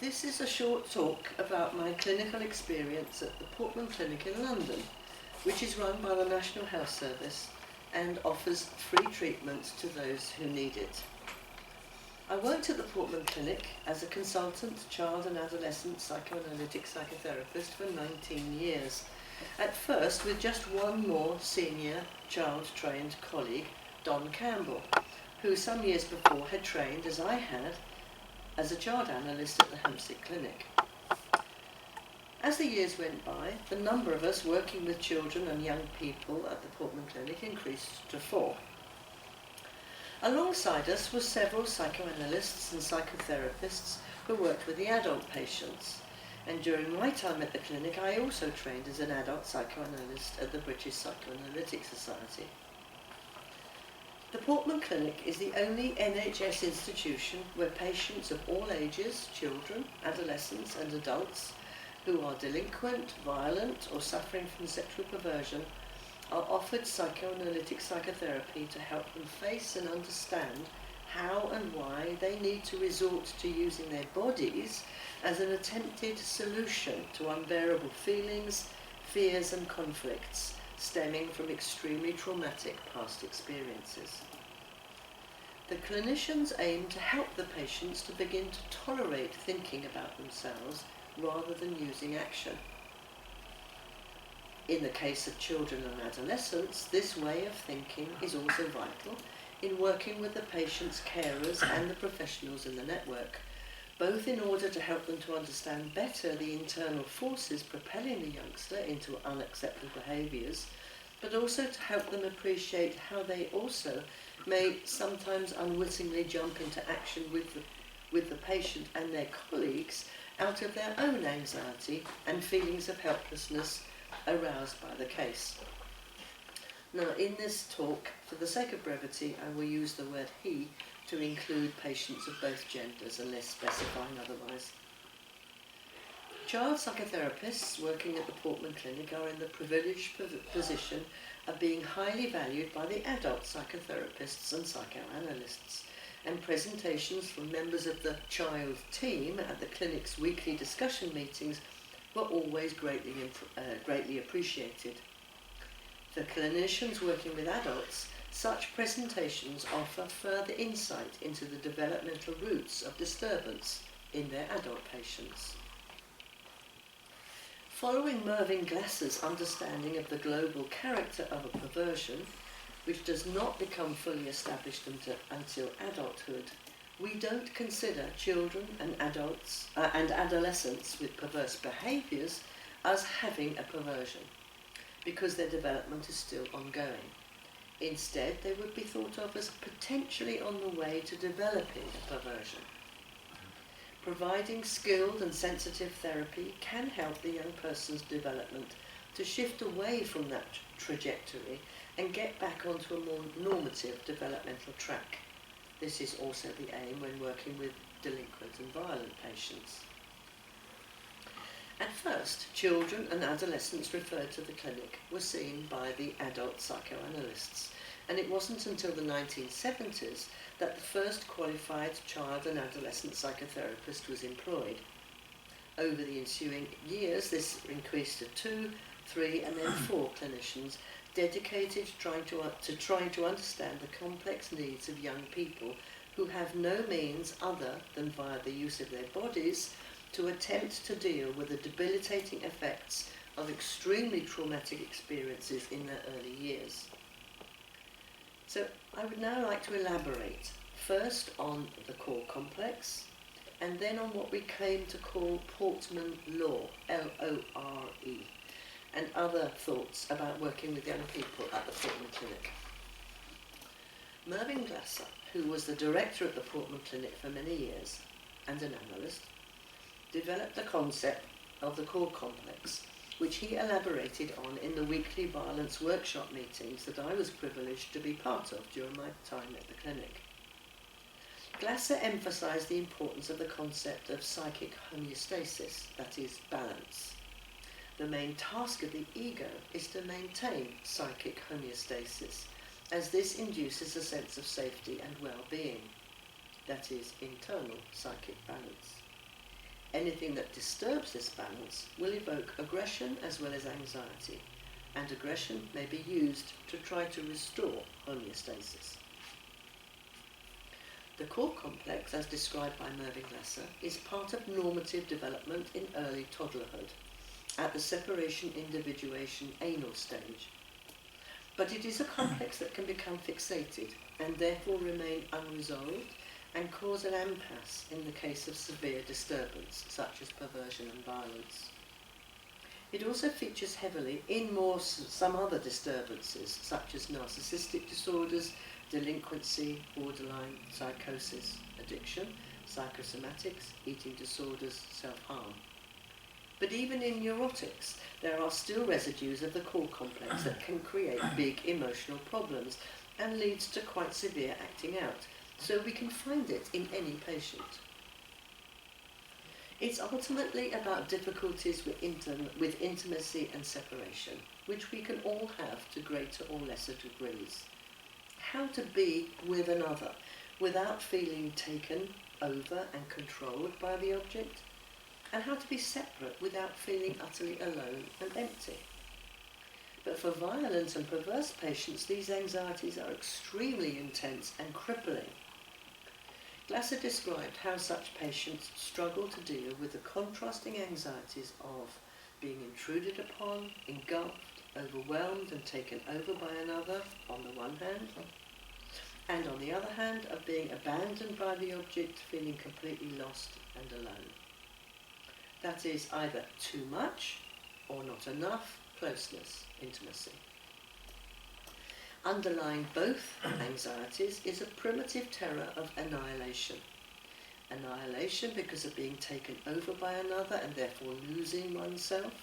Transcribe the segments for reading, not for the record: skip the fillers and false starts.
This is a short talk about my clinical experience at the Portman Clinic in London, which is run by the National Health Service and offers free treatment to those who need it. I worked at the Portman Clinic as a consultant child and adolescent psychoanalytic psychotherapist for 19 years, at first with just one more senior child-trained colleague, Don Campbell, who some years before had trained, as I had, as a child analyst at the Homesick Clinic. As the years went by, the number of us working with children and young people at the Portman Clinic increased to 4. Alongside us were several psychoanalysts and psychotherapists who worked with the adult patients, and during my time at the clinic I also trained as an adult psychoanalyst at the British Psychoanalytic Society. The Portman Clinic is the only NHS institution where patients of all ages, children, adolescents and adults, who are delinquent, violent or suffering from sexual perversion, are offered psychoanalytic psychotherapy to help them face and understand how and why they need to resort to using their bodies as an attempted solution to unbearable feelings, fears and conflicts stemming from extremely traumatic past experiences. The clinicians aim to help the patients to begin to tolerate thinking about themselves rather than using action. In the case of children and adolescents, this way of thinking is also vital in working with the patient's carers and the professionals in the network, both in order to help them to understand better the internal forces propelling the youngster into unacceptable behaviours, but also to help them appreciate how they also may sometimes unwittingly jump into action with the patient and their colleagues out of their own anxiety and feelings of helplessness aroused by the case. Now, in this talk, for the sake of brevity, I will use the word he to include patients of both genders unless specifying otherwise. Child psychotherapists working at the Portman Clinic are in the privileged position of being highly valued by the adult psychotherapists and psychoanalysts, and presentations from members of the child team at the clinic's weekly discussion meetings were always greatly appreciated. For clinicians working with adults, such presentations offer further insight into the developmental roots of disturbance in their adult patients. Following Mervyn Glasser's understanding of the global character of a perversion, which does not become fully established until adulthood, we don't consider children and adults and adolescents with perverse behaviours as having a perversion, because their development is still ongoing. Instead, they would be thought of as potentially on the way to developing a perversion. Providing skilled and sensitive therapy can help the young person's development to shift away from that trajectory and get back onto a more normative developmental track. This is also the aim when working with delinquent and violent patients. At first, children and adolescents referred to the clinic were seen by the adult psychoanalysts, and it wasn't until the 1970s that the first qualified child and adolescent psychotherapist was employed. Over the ensuing years, this increased to 2, 3 and then 4 clinicians dedicated to trying to understand the complex needs of young people who have no means other than via the use of their bodies to attempt to deal with the debilitating effects of extremely traumatic experiences in their early years. So I would now like to elaborate first on the core complex and then on what we came to call Portman Law, L-O-R-E, and other thoughts about working with young people at the Portman Clinic. Mervyn Glasser, who was the director at the Portman Clinic for many years and an analyst, developed the concept of the core complex, which he elaborated on in the weekly violence workshop meetings that I was privileged to be part of during my time at the clinic. Glasser emphasised the importance of the concept of psychic homeostasis, that is, balance. The main task of the ego is to maintain psychic homeostasis, as this induces a sense of safety and well-being, that is, internal psychic balance. Anything that disturbs this balance will evoke aggression as well as anxiety, and aggression may be used to try to restore homeostasis. The core complex, as described by Mervyn Glasser, is part of normative development in early toddlerhood, at the separation-individuation anal stage. But it is a complex that can become fixated and therefore remain unresolved and cause an impasse in the case of severe disturbance, such as perversion and violence. It also features heavily in some other disturbances, such as narcissistic disorders, delinquency, borderline, psychosis, addiction, psychosomatics, eating disorders, self-harm. But even in neurotics, there are still residues of the core complex that can create big emotional problems and leads to quite severe acting out, so we can find it in any patient. It's ultimately about difficulties with intimacy and separation, which we can all have to greater or lesser degrees. How to be with another without feeling taken over and controlled by the object, and how to be separate without feeling utterly alone and empty. But for violent and perverse patients, these anxieties are extremely intense and crippling. Glasser described how such patients struggle to deal with the contrasting anxieties of being intruded upon, engulfed, overwhelmed and taken over by another on the one hand, and on the other hand of being abandoned by the object, feeling completely lost and alone. That is either too much or not enough closeness, intimacy. Underlying both anxieties is a primitive terror of annihilation. Annihilation because of being taken over by another and therefore losing oneself,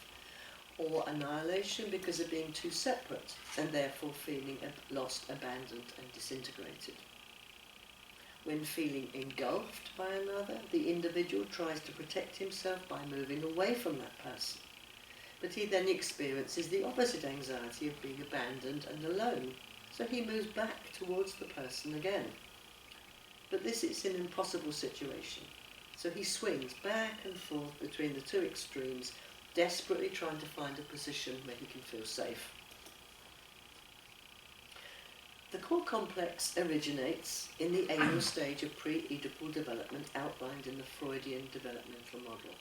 or annihilation because of being too separate and therefore feeling lost, abandoned and disintegrated. When feeling engulfed by another, the individual tries to protect himself by moving away from that person. But he then experiences the opposite anxiety of being abandoned and alone, so he moves back towards the person again. But this is an impossible situation, so he swings back and forth between the two extremes, desperately trying to find a position where he can feel safe. The core complex originates in the anal stage of pre-Oedipal development outlined in the Freudian developmental model,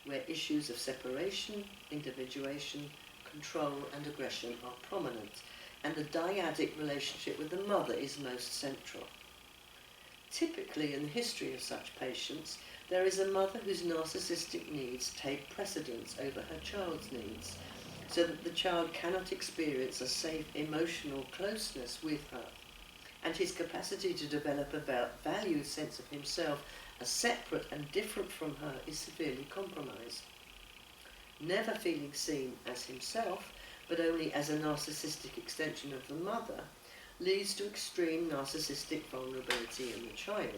where issues of separation, individuation, control and aggression are prominent, and the dyadic relationship with the mother is most central. Typically in the history of such patients, there is a mother whose narcissistic needs take precedence over her child's needs, so that the child cannot experience a safe emotional closeness with her, and his capacity to develop a valued sense of himself as separate and different from her is severely compromised. Never feeling seen as himself, but only as a narcissistic extension of the mother, leads to extreme narcissistic vulnerability in the child,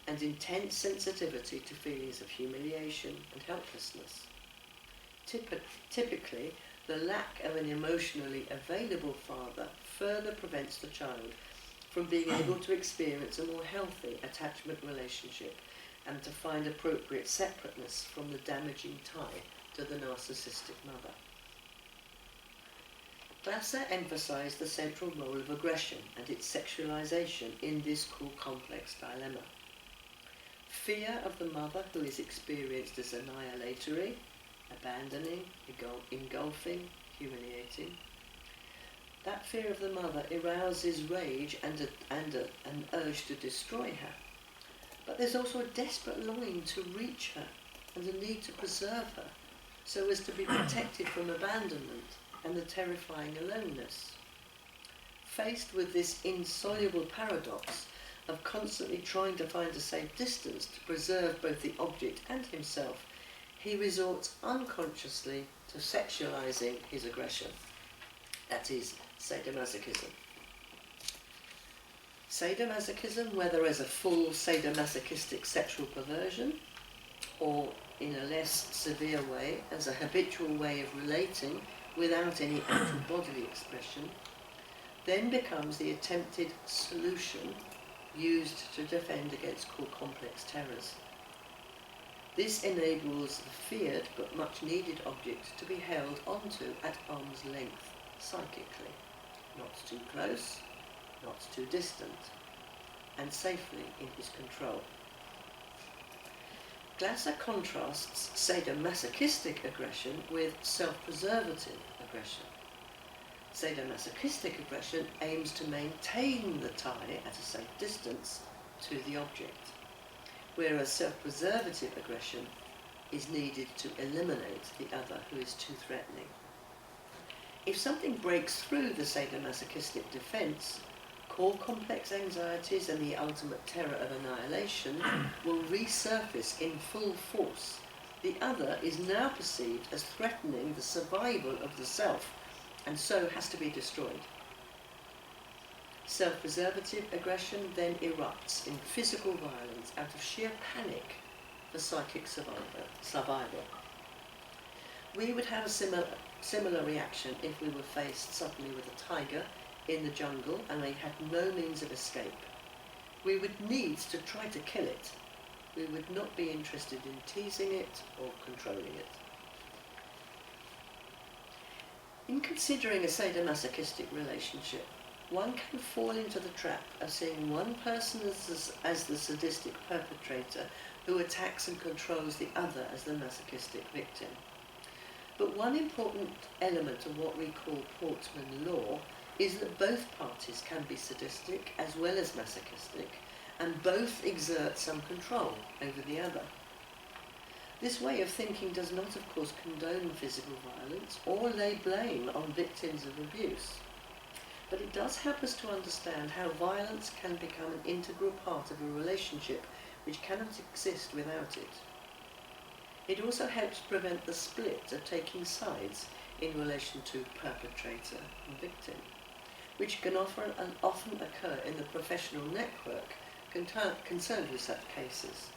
and intense sensitivity to feelings of humiliation and helplessness. Typically, the lack of an emotionally available father further prevents the child from being able to experience a more healthy attachment relationship and to find appropriate separateness from the damaging tie to the narcissistic mother. Glasser emphasized the central role of aggression and its sexualization in this core complex dilemma. Fear of the mother, who is experienced as annihilatory, abandoning, engulfing, humiliating. That fear of the mother arouses rage and an urge to destroy her. But there's also a desperate longing to reach her and a need to preserve her, so as to be protected from abandonment and the terrifying aloneness. Faced with this insoluble paradox of constantly trying to find a safe distance to preserve both the object and himself, he resorts unconsciously to sexualizing his aggression. That is, sadomasochism. Sadomasochism, whether as a full sadomasochistic sexual perversion, or in a less severe way, as a habitual way of relating without any actual bodily expression, then becomes the attempted solution used to defend against core complex terrors. This enables the feared but much needed object to be held onto at arm's length, psychically, not too close, not too distant, and safely in his control. Glasser contrasts sadomasochistic aggression with self-preservative aggression. Sadomasochistic aggression aims to maintain the tie at a safe distance to the object, whereas self-preservative aggression is needed to eliminate the other who is too threatening. If something breaks through the sadomasochistic defense, core complex anxieties and the ultimate terror of annihilation will resurface in full force. The other is now perceived as threatening the survival of the self, and so has to be destroyed. Self-preservative aggression then erupts in physical violence out of sheer panic for psychic survival. We would have a similar reaction if we were faced suddenly with a tiger in the jungle and we had no means of escape. We would need to try to kill it. We would not be interested in teasing it or controlling it. In considering a sadomasochistic relationship, one can fall into the trap of seeing one person as the sadistic perpetrator who attacks and controls the other as the masochistic victim. But one important element of what we call Portman law is that both parties can be sadistic as well as masochistic, and both exert some control over the other. This way of thinking does not, of course, condone physical violence or lay blame on victims of abuse, but it does help us to understand how violence can become an integral part of a relationship which cannot exist without it. It also helps prevent the split of taking sides in relation to perpetrator and victim, which can often occur in the professional network concerned with such cases,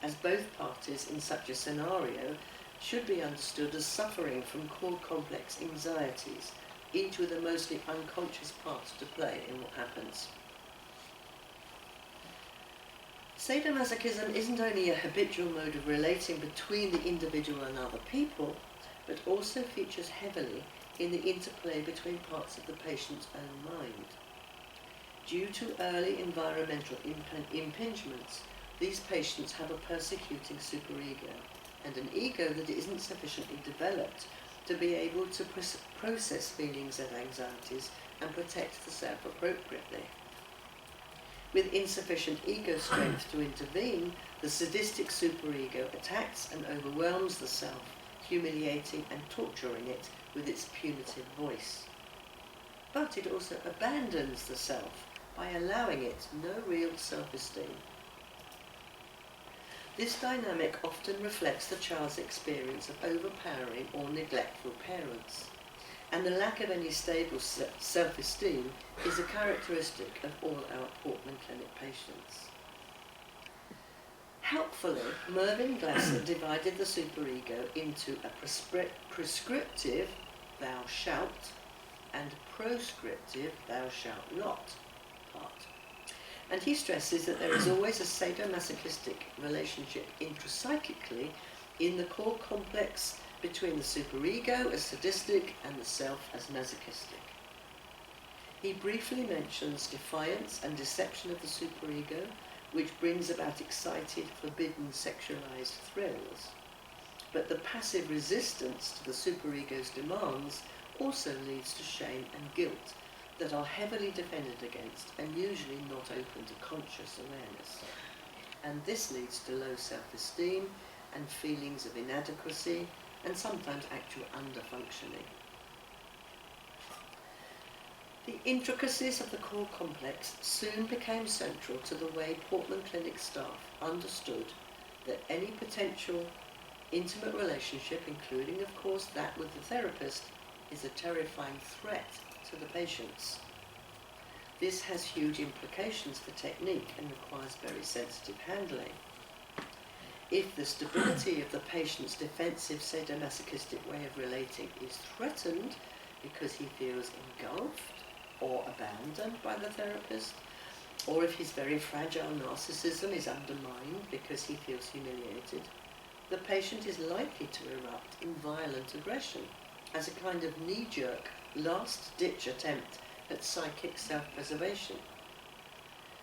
as both parties in such a scenario should be understood as suffering from core complex anxieties, each with a mostly unconscious part to play in what happens. Sadomasochism isn't only a habitual mode of relating between the individual and other people, but also features heavily in the interplay between parts of the patient's own mind. Due to early environmental impingements, these patients have a persecuting superego, and an ego that isn't sufficiently developed to be able to process feelings and anxieties and protect the self appropriately. With insufficient ego strength to intervene, the sadistic superego attacks and overwhelms the self, humiliating and torturing it with its punitive voice. But it also abandons the self by allowing it no real self-esteem. This dynamic often reflects the child's experience of overpowering or neglectful parents, and the lack of any stable self-esteem is a characteristic of all our Portman Clinic patients. Helpfully, Mervyn Glasser divided the superego into a prescriptive, thou shalt, and proscriptive, thou shalt not part. And he stresses that there is always a sadomasochistic relationship intrapsychically in the core complex between the superego as sadistic and the self as masochistic. He briefly mentions defiance and deception of the superego, which brings about excited, forbidden, sexualized thrills. But the passive resistance to the superego's demands also leads to shame and guilt that are heavily defended against and usually not open to conscious awareness. And this leads to low self-esteem and feelings of inadequacy and sometimes actual underfunctioning. The intricacies of the core complex soon became central to the way Portman Clinic staff understood that any potential intimate relationship, including of course that with the therapist, is a terrifying threat to the patients. This has huge implications for technique and requires very sensitive handling. If the stability of the patient's defensive sadomasochistic way of relating is threatened because he feels engulfed or abandoned by the therapist, or if his very fragile narcissism is undermined because he feels humiliated, the patient is likely to erupt in violent aggression as a kind of knee-jerk, last-ditch attempt at psychic self-preservation.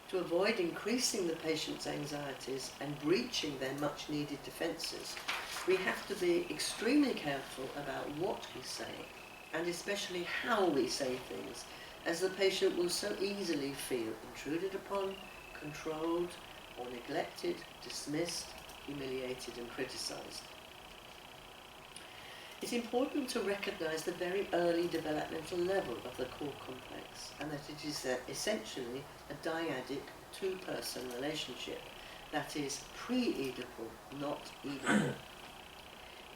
To avoid increasing the patient's anxieties and breaching their much-needed defences, we have to be extremely careful about what we say, and especially how we say things, as the patient will so easily feel intruded upon, controlled, or neglected, dismissed, humiliated and criticised. It's important to recognise the very early developmental level of the core complex, and that it is essentially a dyadic two-person relationship that is pre-Oedipal, not Oedipal.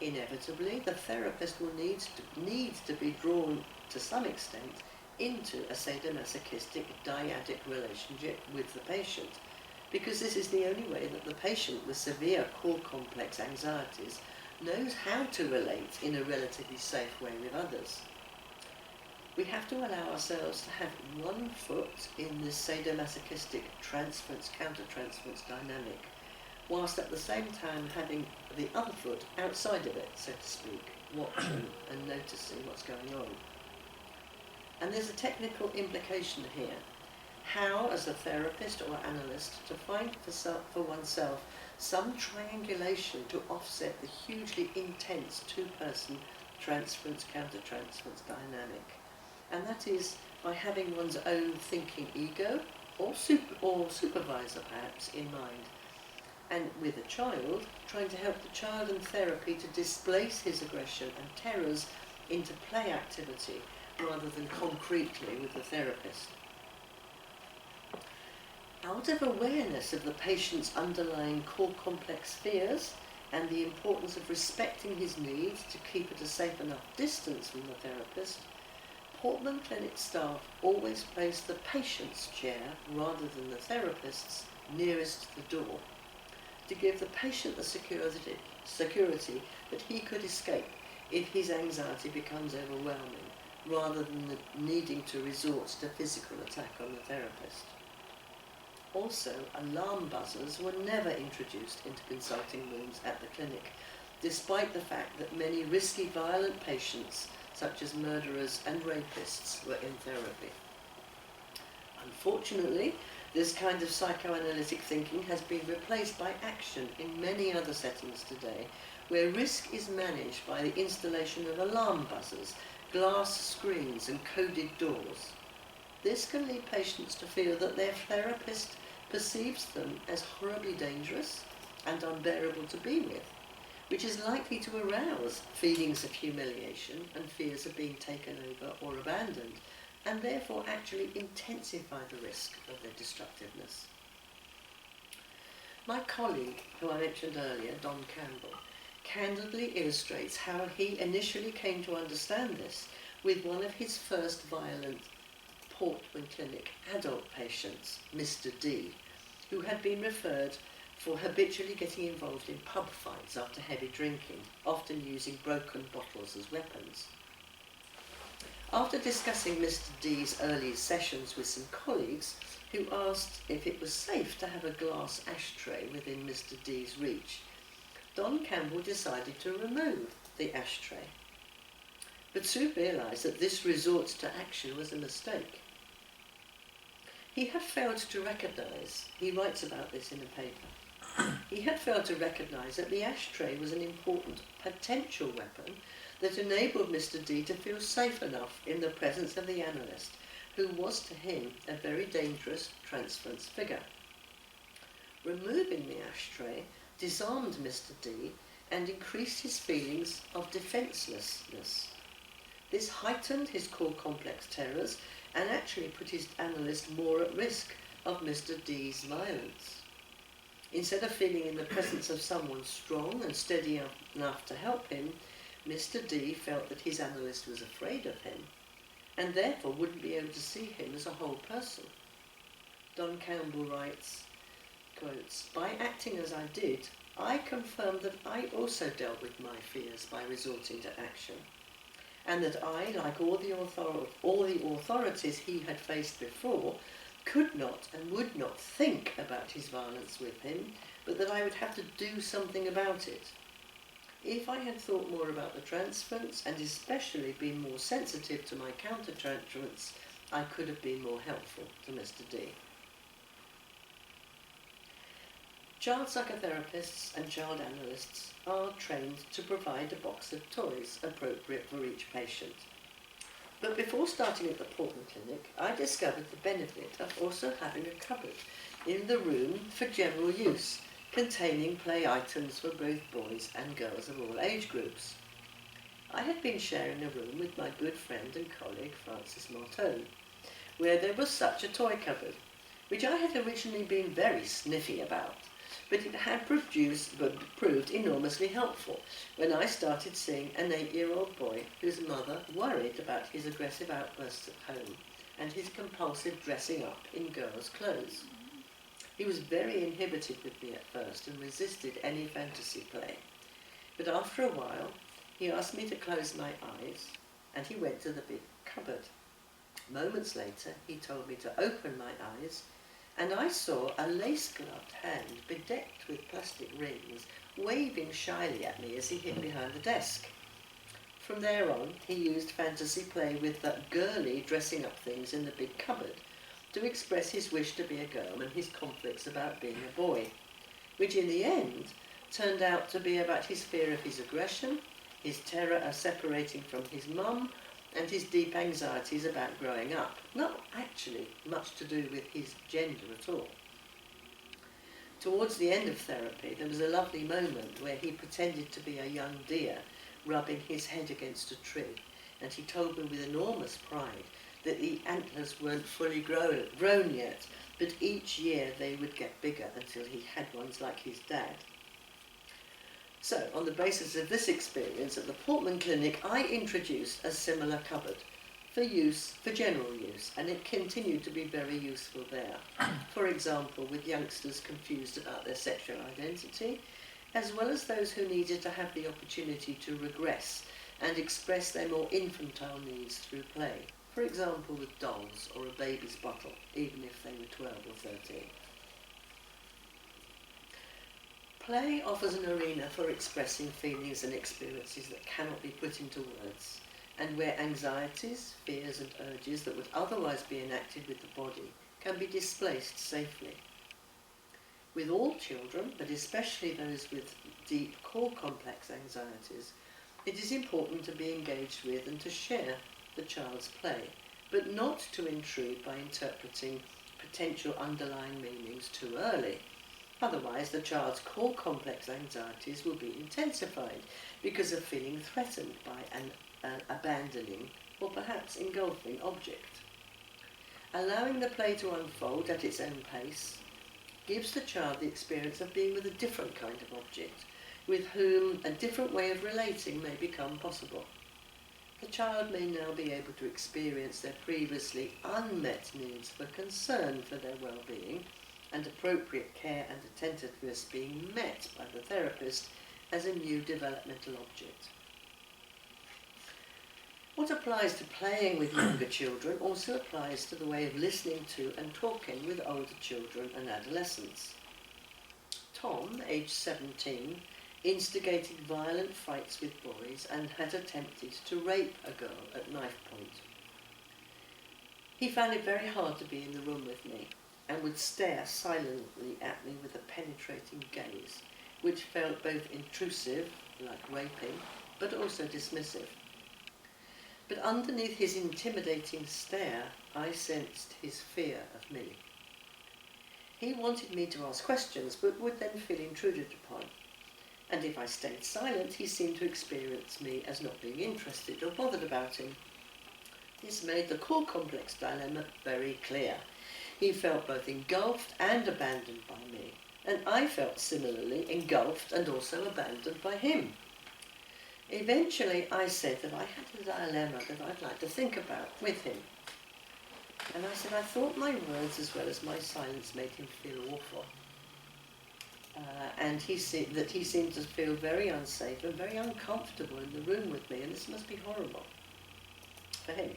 Inevitably, the therapist will need to be drawn to some extent into a sadomasochistic dyadic relationship with the patient, because this is the only way that the patient with severe core complex anxieties knows how to relate in a relatively safe way with others. We have to allow ourselves to have one foot in this sadomasochistic transference-countertransference dynamic, whilst at the same time having the other foot outside of it, so to speak, watching and noticing what's going on. And there's a technical implication here. How, as a therapist or analyst, to find for oneself some triangulation to offset the hugely intense two-person transference-countertransference dynamic. And that is by having one's own thinking ego, or supervisor perhaps, in mind. And with a child, trying to help the child in therapy to displace his aggression and terrors into play activity rather than concretely with the therapist. Out of awareness of the patient's underlying core complex fears and the importance of respecting his needs to keep at a safe enough distance from the therapist, Portman Clinic staff always place the patient's chair rather than the therapist's nearest the door, to give the patient the security that he could escape if his anxiety becomes overwhelming, rather than needing to resort to physical attack on the therapist. Also, alarm buzzers were never introduced into consulting rooms at the clinic, despite the fact that many risky violent patients, such as murderers and rapists, were in therapy. Unfortunately, this kind of psychoanalytic thinking has been replaced by action in many other settings today, where risk is managed by the installation of alarm buzzers, glass screens and coded doors. This can lead patients to feel that their therapist perceives them as horribly dangerous and unbearable to be with, which is likely to arouse feelings of humiliation and fears of being taken over or abandoned, and therefore actually intensify the risk of their destructiveness. My colleague, who I mentioned earlier, Don Campbell, candidly illustrates how he initially came to understand this with one of his first violent Portman Clinic adult patients, Mr. D, who had been referred for habitually getting involved in pub fights after heavy drinking, often using broken bottles as weapons. After discussing Mr. D's early sessions with some colleagues, who asked if it was safe to have a glass ashtray within Mr. D's reach, Don Campbell decided to remove the ashtray, but soon realised that this resort to action was a mistake. He had failed to recognise, he writes about this in a paper, he had failed to recognise that the ashtray was an important potential weapon that enabled Mr. D to feel safe enough in the presence of the analyst, who was to him a very dangerous transference figure. Removing the ashtray disarmed Mr. D and increased his feelings of defencelessness. This heightened his core complex terrors and actually put his analyst more at risk of Mr. D's violence. Instead of feeling in the presence of someone strong and steady enough to help him, Mr. D felt that his analyst was afraid of him, and therefore wouldn't be able to see him as a whole person. Don Campbell writes, quotes, "By acting as I did, I confirmed that I also dealt with my fears by resorting to action, and that I, like all the authorities he had faced before, could not and would not think about his violence with him, but that I would have to do something about it. If I had thought more about the transference, and especially been more sensitive to my counter-transference, I could have been more helpful to Mr. D. Child psychotherapists and child analysts are trained to provide a box of toys appropriate for each patient. But before starting at the Portman Clinic, I discovered the benefit of also having a cupboard in the room for general use, containing play items for both boys and girls of all age groups. I had been sharing a room with my good friend and colleague Frances Martone, where there was such a toy cupboard, which I had originally been very sniffy about, but it had proved enormously helpful when I started seeing an 8-year-old boy whose mother worried about his aggressive outbursts at home and his compulsive dressing up in girls' clothes. He was very inhibited with me at first and resisted any fantasy play, but after a while he asked me to close my eyes and he went to the big cupboard. Moments later he told me to open my eyes, and I saw a lace-gloved hand bedecked with plastic rings waving shyly at me as he hid behind the desk. From there on, he used fantasy play with the girly dressing up things in the big cupboard to express his wish to be a girl and his conflicts about being a boy, which in the end turned out to be about his fear of his aggression, his terror of separating from his mum, and his deep anxieties about growing up, not actually much to do with his gender at all. Towards the end of therapy, there was a lovely moment where he pretended to be a young deer rubbing his head against a tree, and he told me with enormous pride that the antlers weren't fully grown yet, but each year they would get bigger until he had ones like his dad. So, on the basis of this experience at the Portman Clinic, I introduced a similar cupboard for general use, and it continued to be very useful there. For example, with youngsters confused about their sexual identity, as well as those who needed to have the opportunity to regress and express their more infantile needs through play. For example, with dolls or a baby's bottle, even if they were 12 or 13. Play offers an arena for expressing feelings and experiences that cannot be put into words, and where anxieties, fears and urges that would otherwise be enacted with the body can be displaced safely. With all children, but especially those with deep core complex anxieties, it is important to be engaged with and to share the child's play, but not to intrude by interpreting potential underlying meanings too early. Otherwise, the child's core complex anxieties will be intensified because of feeling threatened by an abandoning or perhaps engulfing object. Allowing the play to unfold at its own pace gives the child the experience of being with a different kind of object, with whom a different way of relating may become possible. The child may now be able to experience their previously unmet needs for concern for their well-being and appropriate care and attentiveness being met by the therapist as a new developmental object. What applies to playing with younger children also applies to the way of listening to and talking with older children and adolescents. Tom, aged 17, instigated violent fights with boys and had attempted to rape a girl at knife point. He found it very hard to be in the room with me and would stare silently at me with a penetrating gaze, which felt both intrusive, like raping, but also dismissive. But underneath his intimidating stare, I sensed his fear of me. He wanted me to ask questions, but would then feel intruded upon. And if I stayed silent, he seemed to experience me as not being interested or bothered about him. This made the core complex dilemma very clear. He felt both engulfed and abandoned by me, and I felt similarly engulfed and also abandoned by him. Eventually I said that I had a dilemma that I'd like to think about with him. And I said I thought my words as well as my silence made him feel awful. And he said that he seemed to feel very unsafe and very uncomfortable in the room with me, and this must be horrible for him.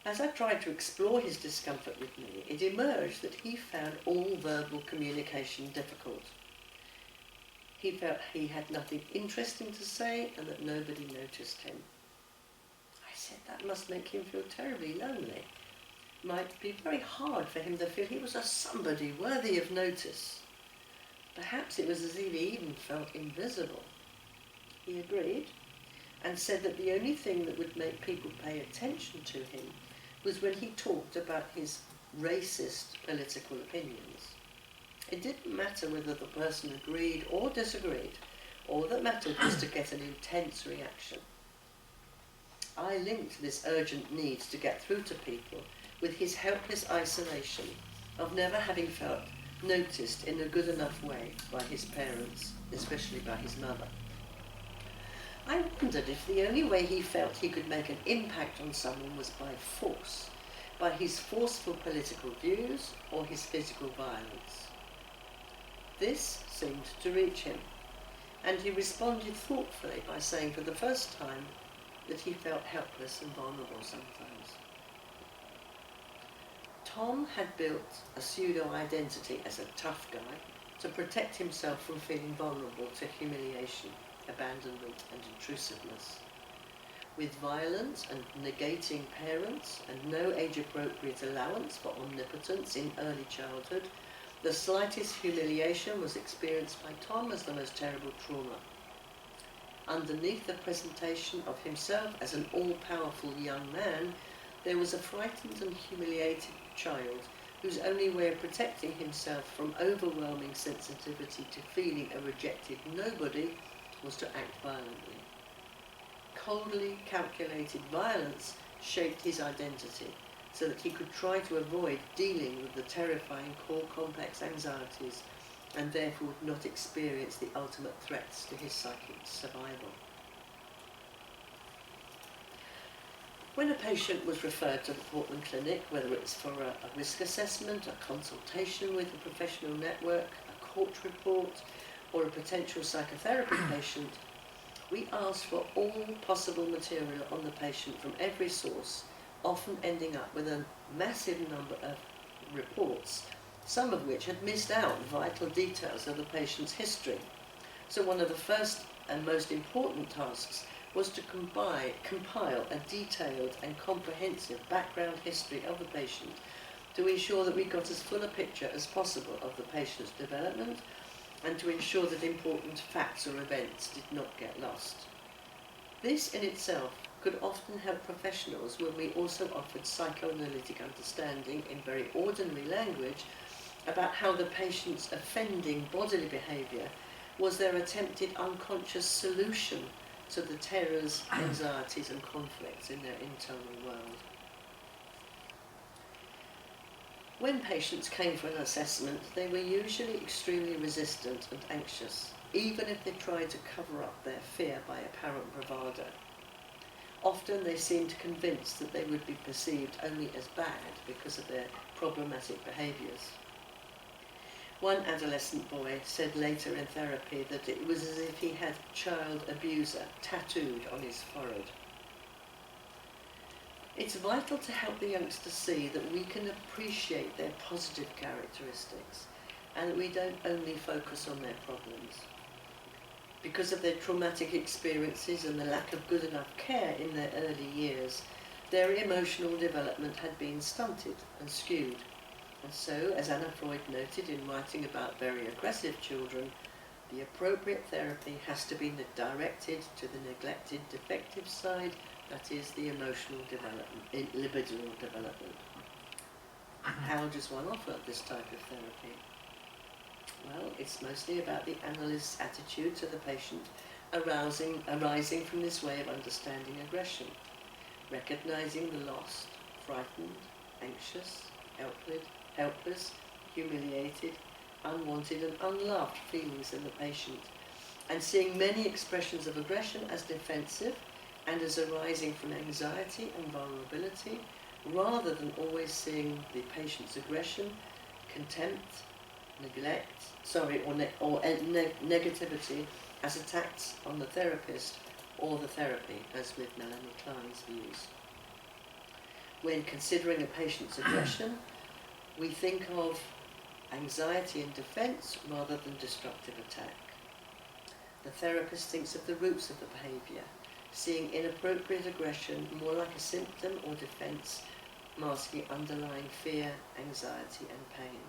As I tried to explore his discomfort with me, it emerged that he found all verbal communication difficult. He felt he had nothing interesting to say and that nobody noticed him. I said that must make him feel terribly lonely. Might be very hard for him to feel he was a somebody worthy of notice. Perhaps it was as if he even felt invisible. He agreed and said that the only thing that would make people pay attention to him was when he talked about his racist political opinions. It didn't matter whether the person agreed or disagreed. All that mattered was to get an intense reaction. I linked this urgent need to get through to people with his helpless isolation of never having felt noticed in a good enough way by his parents, especially by his mother. I wondered if the only way he felt he could make an impact on someone was by force, by his forceful political views or his physical violence. This seemed to reach him, and he responded thoughtfully by saying for the first time that he felt helpless and vulnerable sometimes. Tom had built a pseudo-identity as a tough guy to protect himself from feeling vulnerable to humiliation, abandonment and intrusiveness. With violent and negating parents and no age-appropriate allowance for omnipotence in early childhood, the slightest humiliation was experienced by Tom as the most terrible trauma. Underneath the presentation of himself as an all-powerful young man, there was a frightened and humiliated child whose only way of protecting himself from overwhelming sensitivity to feeling a rejected nobody was to act violently. Coldly calculated violence shaped his identity so that he could try to avoid dealing with the terrifying core complex anxieties and therefore would not experience the ultimate threats to his psychic survival. When a patient was referred to the Portman clinic, whether it's for a risk assessment, a consultation with a professional network, a court report, or a potential psychotherapy patient, we asked for all possible material on the patient from every source, often ending up with a massive number of reports, some of which had missed out vital details of the patient's history. So one of the first and most important tasks was to compile a detailed and comprehensive background history of the patient to ensure that we got as full a picture as possible of the patient's development and to ensure that important facts or events did not get lost. This in itself could often help professionals when we also offered psychoanalytic understanding in very ordinary language about how the patient's offending bodily behaviour was their attempted unconscious solution to the terrors, anxieties and conflicts in their internal world. When patients came for an assessment, they were usually extremely resistant and anxious, even if they tried to cover up their fear by apparent bravado. Often they seemed convinced that they would be perceived only as bad because of their problematic behaviours. One adolescent boy said later in therapy that it was as if he had child abuser tattooed on his forehead. It's vital to help the youngsters see that we can appreciate their positive characteristics and that we don't only focus on their problems. Because of their traumatic experiences and the lack of good enough care in their early years, their emotional development had been stunted and skewed. And so, as Anna Freud noted in writing about very aggressive children, the appropriate therapy has to be directed to the neglected, defective side, that is, the emotional development, libidinal development. How does one offer this type of therapy? Well, it's mostly about the analyst's attitude to the patient arising from this way of understanding aggression, recognizing the lost, frightened, anxious, helpless, humiliated, unwanted and unloved feelings in the patient, and seeing many expressions of aggression as defensive and as arising from anxiety and vulnerability, rather than always seeing the patient's aggression, contempt, negativity as attacks on the therapist or the therapy, as with Melanie Klein's views. When considering a patient's aggression, we think of anxiety and defense rather than destructive attack. The therapist thinks of the roots of the behaviour, seeing inappropriate aggression more like a symptom or defence, masking underlying fear, anxiety and pain.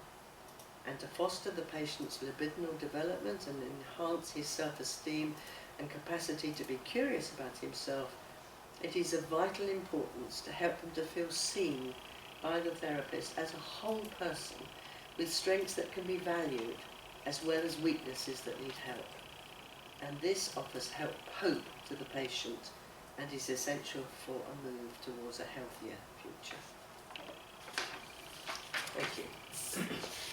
And to foster the patient's libidinal development and enhance his self-esteem and capacity to be curious about himself, it is of vital importance to help them to feel seen by the therapist as a whole person with strengths that can be valued as well as weaknesses that need help. And this offers hope to the patient and is essential for a move towards a healthier future. Thank you.